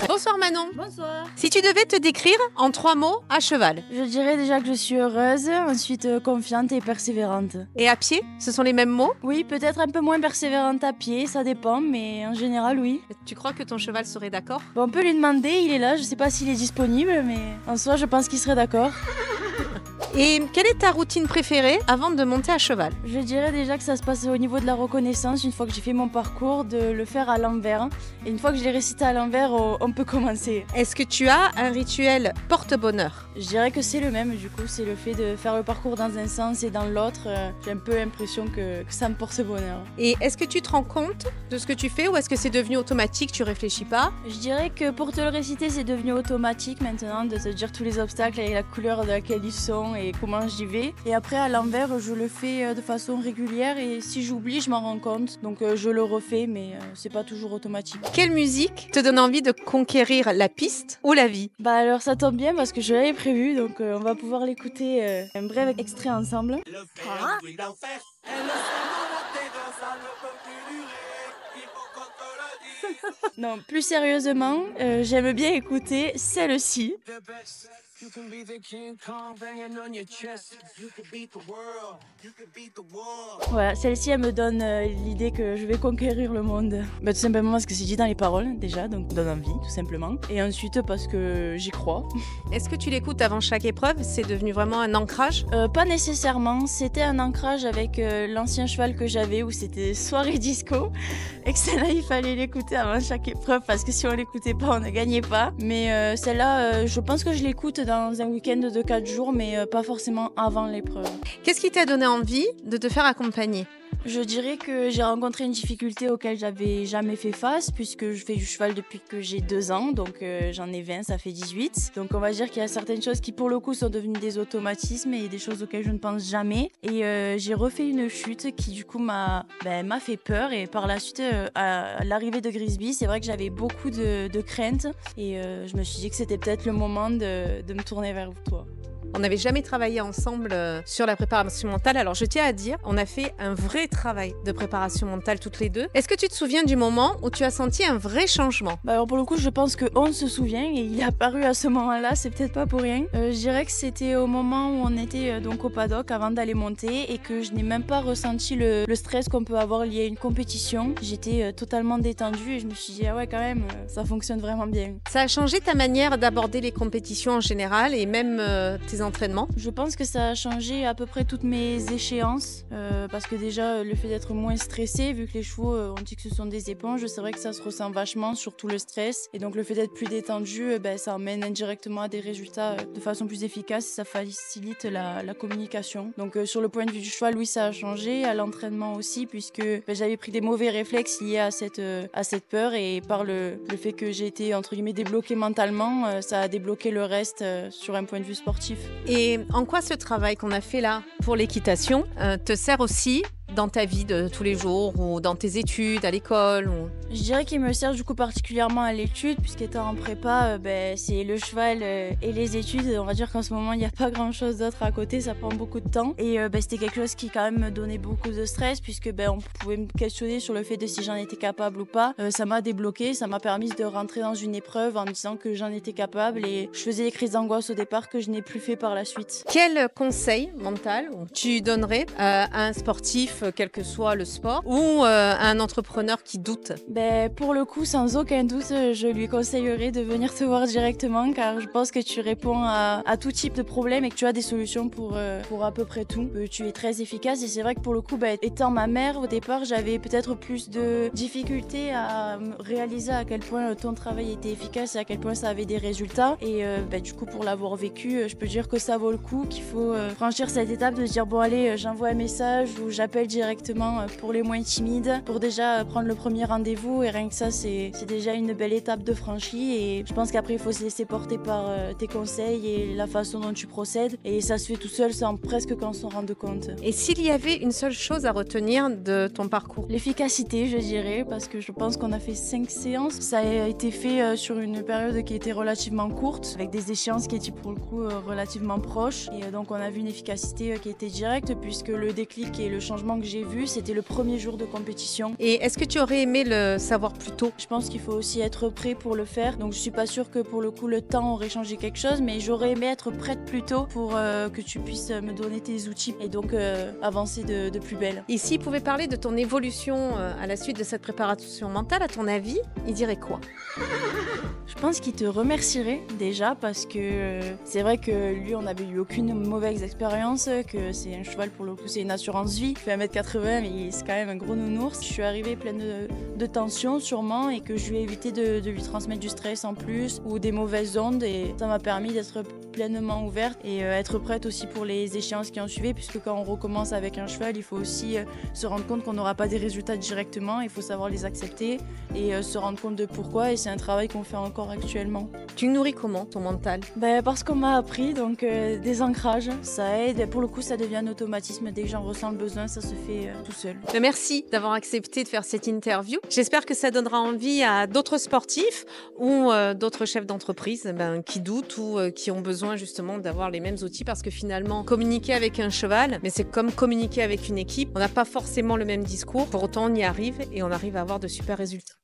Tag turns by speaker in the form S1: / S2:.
S1: Bonsoir Manon.
S2: Bonsoir.
S1: Si tu devais te décrire en 3 mots à cheval
S2: Je dirais déjà que je suis heureuse, ensuite confiante et persévérante.
S1: et à pied, ce sont les mêmes mots?
S2: Oui, peut-être un peu moins persévérante à pied, ça dépend, mais en général, oui.
S1: Tu crois que ton cheval serait d'accord?
S2: Bon, on peut lui demander, il est là, je sais pas s'il est disponible, mais en soi, je pense qu'il serait d'accord.
S1: Et quelle est ta routine préférée avant de monter à cheval?
S2: Je dirais déjà que ça se passe au niveau de la reconnaissance, une fois que j'ai fait mon parcours, de le faire à l'envers. Et une fois que je l'ai récité à l'envers, on peut commencer.
S1: Est-ce que tu as un rituel porte-bonheur?
S2: Je dirais que c'est le même, du coup, c'est le fait de faire le parcours dans un sens et dans l'autre. J'ai un peu l'impression que ça me porte bonheur.
S1: Et est-ce que tu te rends compte de ce que tu fais ou est-ce que c'est devenu automatique, tu réfléchis pas?
S2: Je dirais que pour te le réciter, c'est devenu automatique maintenant de te dire tous les obstacles et la couleur de laquelle ils sont et comment j'y vais. Et après, à l'envers, je le fais de façon régulière et si j'oublie, je m'en rends compte. Donc je le refais, mais c'est pas toujours automatique.
S1: Quelle musique te donne envie de conquérir la piste ou la vie?
S2: Bah alors ça tombe bien parce que je l'avais prévu, donc on va pouvoir l'écouter un bref extrait ensemble. Non, plus sérieusement, j'aime bien écouter celle-ci. Voilà, celle-ci elle me donne l'idée que je vais conquérir le monde. Bah, tout simplement parce que c'est dit dans les paroles déjà, donc donne envie tout simplement. Et ensuite parce que j'y crois.
S1: Est-ce que tu l'écoutes avant chaque épreuve? C'est devenu vraiment un ancrage?
S2: Pas nécessairement, c'était un ancrage avec l'ancien cheval que j'avais où c'était soirée disco. Et que celle-là il fallait l'écouter avant chaque épreuve parce que si on l'écoutait pas on ne gagnait pas. Mais celle-là je pense que je l'écoute dans un week-end de 4 jours mais pas forcément avant l'épreuve.
S1: Qu'est-ce qui t'a donné envie de te faire accompagner?
S2: Je dirais que j'ai rencontré une difficulté auquel j'avais jamais fait face puisque je fais du cheval depuis que j'ai 2 ans, donc j'en ai 20, ça fait 18. Donc on va dire qu'il y a certaines choses qui pour le coup sont devenues des automatismes et des choses auxquelles je ne pense jamais. Et j'ai refait une chute qui du coup m'a fait peur et par la suite à l'arrivée de Grisby, c'est vrai que j'avais beaucoup de craintes et je me suis dit que c'était peut-être le moment de me tourner vers toi.
S1: On n'avait jamais travaillé ensemble sur la préparation mentale. Alors je tiens à dire, on a fait un vrai travail de préparation mentale toutes les deux. Est-ce que tu te souviens du moment où tu as senti un vrai changement?
S2: Bah alors pour le coup, je pense qu'on se souvient et il est apparu à ce moment-là, c'est peut-être pas pour rien. Je dirais que c'était au moment où on était donc au paddock avant d'aller monter et que je n'ai même pas ressenti le stress qu'on peut avoir lié à une compétition. J'étais totalement détendue et je me suis dit ah ouais quand même, ça fonctionne vraiment bien.
S1: Ça a changé ta manière d'aborder les compétitions en général et même tes entraînements?
S2: Je pense que ça a changé à peu près toutes mes échéances parce que déjà le fait d'être moins stressé vu que les chevaux on dit que ce sont des éponges, c'est vrai que ça se ressent vachement sur tout le stress et donc le fait d'être plus détendu ça emmène indirectement à des résultats de façon plus efficace et ça facilite la communication. Donc sur le point de vue du cheval, oui ça a changé, à l'entraînement aussi puisque j'avais pris des mauvais réflexes liés à cette peur et par le fait que j'ai été entre guillemets débloquée mentalement, ça a débloqué le reste sur un point de vue sportif.
S1: Et en quoi ce travail qu'on a fait là pour l'équitation te sert aussi dans ta vie de tous les jours ou dans tes études, à l'école ou...
S2: Je dirais qu'il me sert du coup particulièrement à l'étude puisqu'étant en prépa, c'est le cheval et les études. On va dire qu'en ce moment il n'y a pas grand chose d'autre à côté, ça prend beaucoup de temps et c'était quelque chose qui quand même me donnait beaucoup de stress puisque on pouvait me questionner sur le fait de si j'en étais capable ou pas. Ça m'a débloqué, ça m'a permis de rentrer dans une épreuve en me disant que j'en étais capable et je faisais des crises d'angoisse au départ que je n'ai plus fait par la suite.
S1: Quel conseil mental tu donnerais à un sportif, quel que soit le sport, ou à un entrepreneur qui doute?
S2: Pour le coup, sans aucun doute, je lui conseillerais de venir te voir directement car je pense que tu réponds à tout type de problème et que tu as des solutions pour à peu près tout. Tu es très efficace et c'est vrai que pour le coup, étant ma mère, au départ, j'avais peut-être plus de difficultés à réaliser à quel point ton travail était efficace et à quel point ça avait des résultats. Et du coup, pour l'avoir vécu, je peux dire que ça vaut le coup, qu'il faut franchir cette étape de se dire bon allez, j'envoie un message ou j'appelle directement pour les moins timides pour déjà prendre le premier rendez-vous et rien que ça c'est déjà une belle étape de franchie et je pense qu'après il faut se laisser porter par tes conseils et la façon dont tu procèdes et ça se fait tout seul sans presque qu'on s'en rende compte.
S1: Et s'il y avait une seule chose à retenir de ton parcours?
S2: L'efficacité je dirais parce que je pense qu'on a fait 5 séances, ça a été fait sur une période qui était relativement courte avec des échéances qui étaient pour le coup relativement proches et donc on a vu une efficacité qui était directe puisque le déclic et le changement que j'ai vu, c'était le premier jour de compétition.
S1: Et est-ce que tu aurais aimé le savoir plus tôt?
S2: Je pense qu'il faut aussi être prêt pour le faire. Donc je suis pas sûre que pour le coup le temps aurait changé quelque chose, mais j'aurais aimé être prête plus tôt pour que tu puisses me donner tes outils et donc avancer de plus belle.
S1: Et s'il pouvait parler de ton évolution à la suite de cette préparation mentale, à ton avis, il dirait quoi?
S2: Je pense qu'il te remercierait déjà parce que c'est vrai que lui, on n'avait eu aucune mauvaise expérience, que c'est un cheval pour le coup, c'est une assurance vie. Il fait 1m80 mais c'est quand même un gros nounours. Je suis arrivée pleine de tension sûrement et que je lui ai évité de lui transmettre du stress en plus ou des mauvaises ondes et ça m'a permis d'être pleinement ouverte et être prête aussi pour les échéances qui en suivaient puisque quand on recommence avec un cheval, il faut aussi se rendre compte qu'on n'aura pas des résultats directement, il faut savoir les accepter et se rendre compte de pourquoi et c'est un travail qu'on fait encore actuellement.
S1: Tu nourris comment ton mental?
S2: Parce qu'on m'a appris, donc des ancrages, ça aide. Pour le coup, ça devient un automatisme. Dès que j'en ressens le besoin, ça se fait tout seul.
S1: Merci d'avoir accepté de faire cette interview. J'espère que ça donnera envie à d'autres sportifs ou d'autres chefs d'entreprise qui doutent ou qui ont besoin justement d'avoir les mêmes outils parce que finalement, communiquer avec un cheval, mais c'est comme communiquer avec une équipe. On n'a pas forcément le même discours. Pour autant, on y arrive et on arrive à avoir de super résultats.